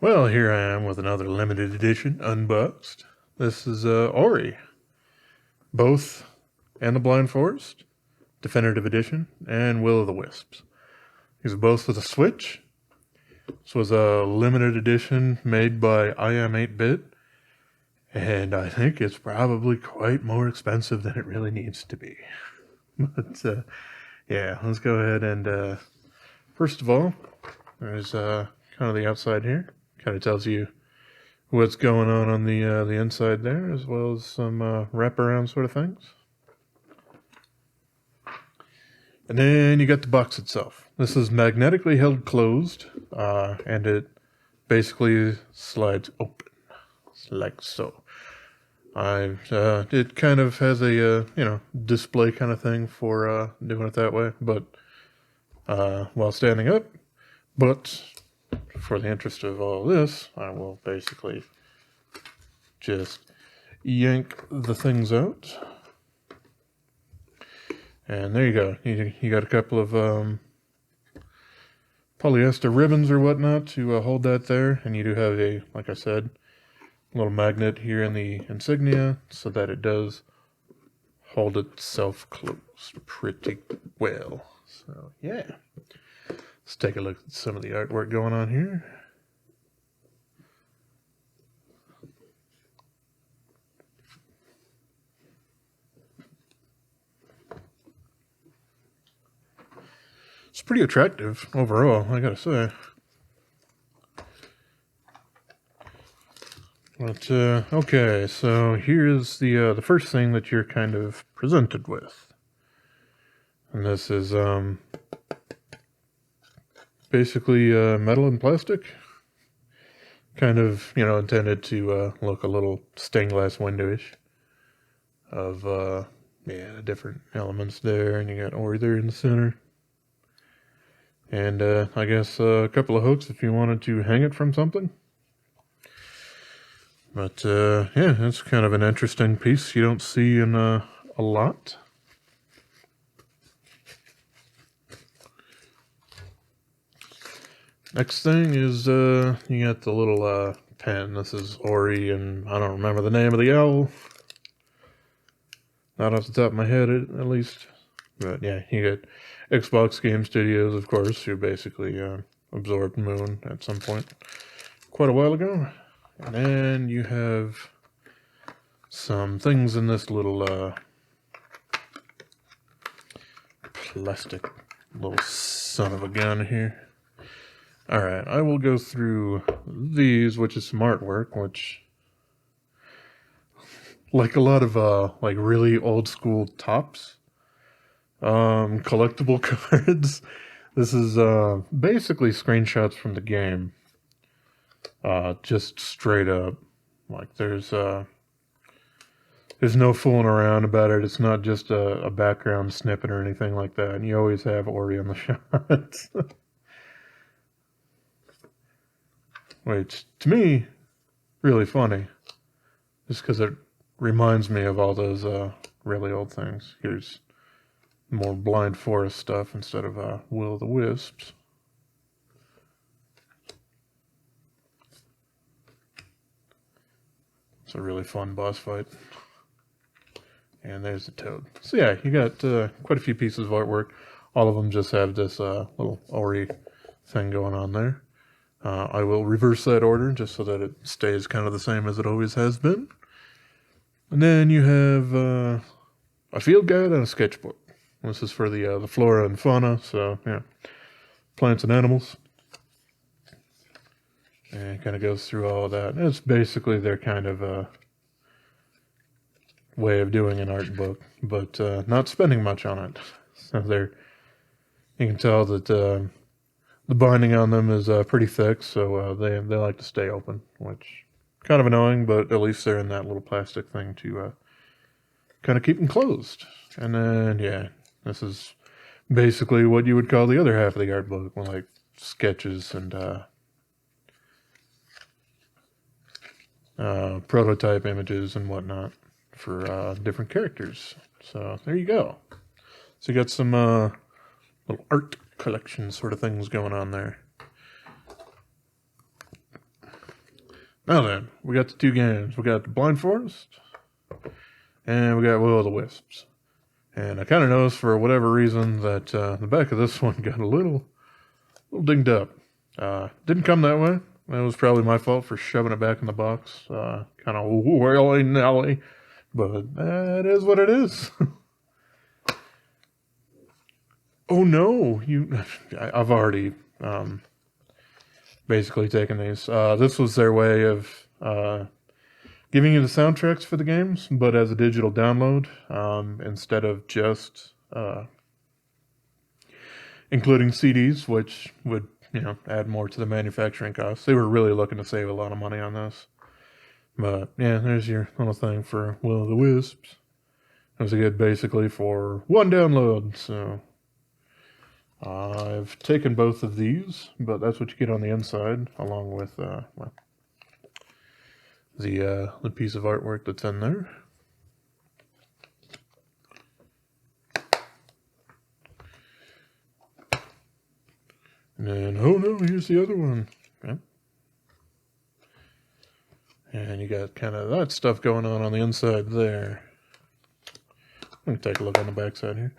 Well, here I am with another limited edition unboxed. This is Ori, both and the Blind Forest, definitive edition, and Will o' the Wisps. These are both for the Switch. This was a limited edition made by iam8bit, and I think it's probably quite more expensive than it really needs to be. But yeah, let's go ahead and first of all, there's kind of the outside here. Kind of tells you what's going on the inside there, as well as some wraparound sort of things. And then you got the box itself. This is magnetically held closed, and it basically slides open, like so. It kind of has a display kind of thing for doing it that way, but while standing up. But for the interest of all this, I will basically just yank the things out. And there you go. You got a couple of polyester ribbons or whatnot to hold that there. And you do have a, like I said, little magnet here in the insignia so that it does hold itself closed pretty well. So, yeah. Let's take a look at some of the artwork going on here. It's pretty attractive overall, I gotta say. But, okay, so here's the first thing that you're kind of presented with. And this is, basically metal and plastic, kind of intended to look a little stained glass window-ish of different elements there, and you got Ori there in the center, and I guess a couple of hooks if you wanted to hang it from something. But yeah, it's kind of an interesting piece you don't see in a lot. Next thing is, you got the little pen. This is Ori, and I don't remember the name of the owl. Not off the top of my head, at least. But yeah, you got Xbox Game Studios, of course, who basically absorbed Moon at some point quite a while ago. And then you have some things in this little plastic little son of a gun here. Alright, I will go through these, which is some artwork, which, like a lot of, like really old school tops, collectible cards. This is, basically screenshots from the game. Just straight up. Like, there's no fooling around about it. It's not just a background snippet or anything like that. And you always have Ori on the shots. Which, to me, really funny. Just because it reminds me of all those really old things. Here's more Blind Forest stuff instead of Will o' the Wisps. It's a really fun boss fight. And there's the toad. So yeah, you got quite a few pieces of artwork. All of them just have this little Ori thing going on there. I will reverse that order just so that it stays kind of the same as it always has been. And then you have a field guide and a sketchbook. This is for the Flora and Fauna, so yeah, plants and animals. And it kind of goes through all of that. It's basically their kind of way of doing an art book, but not spending much on it. So you can tell that the binding on them is pretty thick, so they like to stay open, which kind of annoying, but at least they're in that little plastic thing to kind of keep them closed. And then, yeah, this is basically what you would call the other half of the art book, like sketches and prototype images and whatnot for different characters. So there you go. So you got some little art collection sort of things going on there. Now then, we got the two games. We got the Blind Forest, and we got Will of the Wisps. And I kind of noticed for whatever reason that the back of this one got a little dinged up. Didn't come that way. That was probably my fault for shoving it back in the box. Kind of willy-nilly. But that is what it is. Oh no, I've already basically taken these. This was their way of giving you the soundtracks for the games, but as a digital download, instead of just including CDs, which would, add more to the manufacturing costs. They were really looking to save a lot of money on this. But yeah, there's your little thing for Will of the Wisps. It was good basically for one download, so I've taken both of these, but that's what you get on the inside, along with the piece of artwork that's in there. And then, oh no, here's the other one. Okay. And you got kind of that stuff going on the inside there. Let me take a look on the back side here.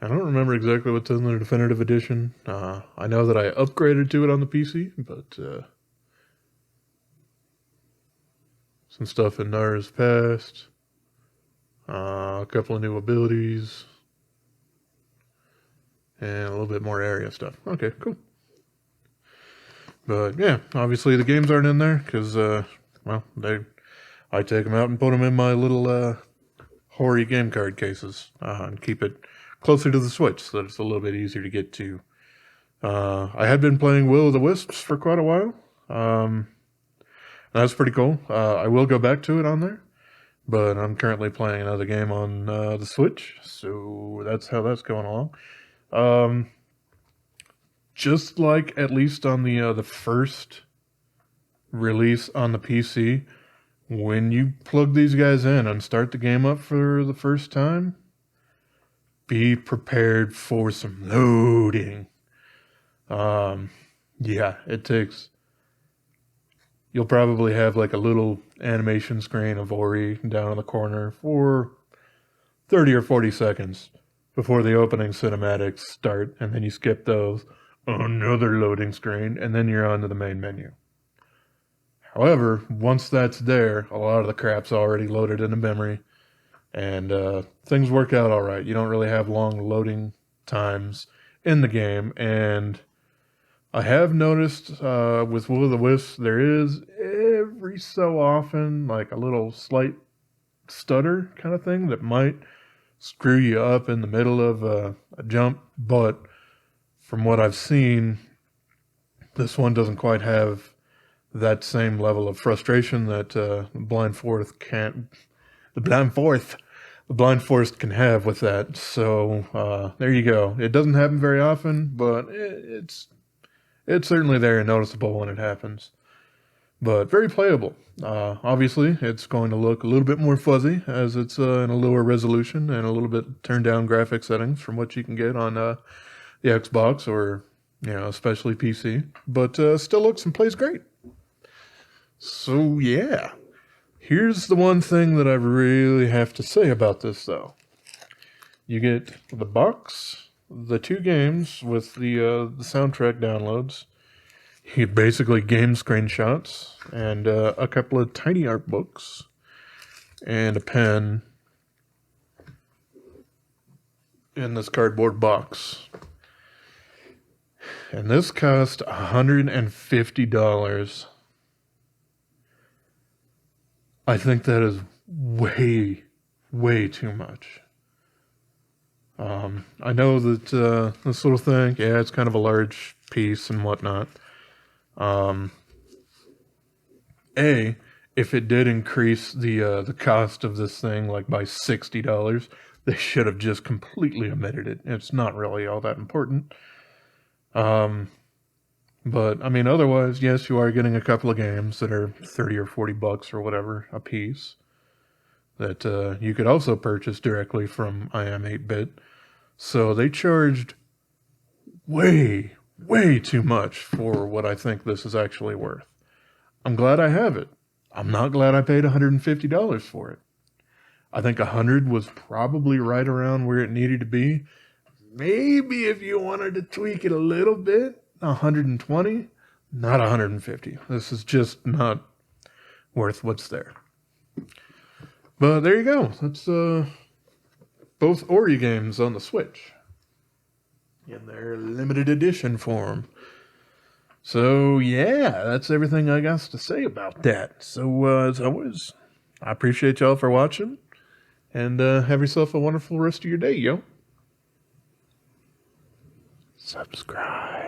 I don't remember exactly what's in the definitive edition. I know that I upgraded to it on the PC, but some stuff in Nara's past, a couple of new abilities, and a little bit more area stuff. Okay, cool. But yeah, obviously the games aren't in there because, I take them out and put them in my little hoary game card cases and keep it closer to the Switch so that it's a little bit easier to get to. I had been playing Will of the Wisps for quite a while. That's pretty cool. I will go back to it on there, but I'm currently playing another game on the Switch, so that's how that's going along. Just like at least on the first release on the PC, when you plug these guys in and start the game up for the first time, be prepared for some loading. Yeah, it takes... You'll probably have like a little animation screen of Ori down in the corner for 30 or 40 seconds before the opening cinematics start, and then you skip those, another loading screen, and then you're on to the main menu. However, once that's there, a lot of the crap's already loaded into memory, and things work out all right. You don't really have long loading times in the game, and I have noticed with Will of the Wisps, there is every so often like a little slight stutter kind of thing that might screw you up in the middle of a jump, but from what I've seen, this one doesn't quite have that same level of frustration that the Blind Forest can have with that. So there you go. It doesn't happen very often, but it's certainly there and noticeable when it happens. But very playable. Obviously, it's going to look a little bit more fuzzy as it's in a lower resolution and a little bit turned down graphic settings from what you can get on the Xbox or, especially PC. But still looks and plays great. So, yeah. Here's the one thing that I really have to say about this, though. You get the box, the two games with the soundtrack downloads. You get basically game screenshots and a couple of tiny art books and a pen in this cardboard box. And this cost $150. I think that is way, way too much. I know that this little thing, yeah, it's kind of a large piece and whatnot. If it did increase the cost of this thing like by $60, they should have just completely omitted it. It's not really all that important. But I mean, otherwise, yes, you are getting a couple of games that are 30 or 40 bucks or whatever a piece that you could also purchase directly from iam8bit. So they charged way, way too much for what I think this is actually worth. I'm glad I have it. I'm not glad I paid $150 for it. I think 100 was probably right around where it needed to be. Maybe if you wanted to tweak it a little bit, 120, not 150. This is just not worth what's there. But there you go. That's both Ori games on the Switch in their limited edition form. So yeah, that's everything I got to say about that. So as always, I appreciate y'all for watching, and have yourself a wonderful rest of your day, yo. Subscribe.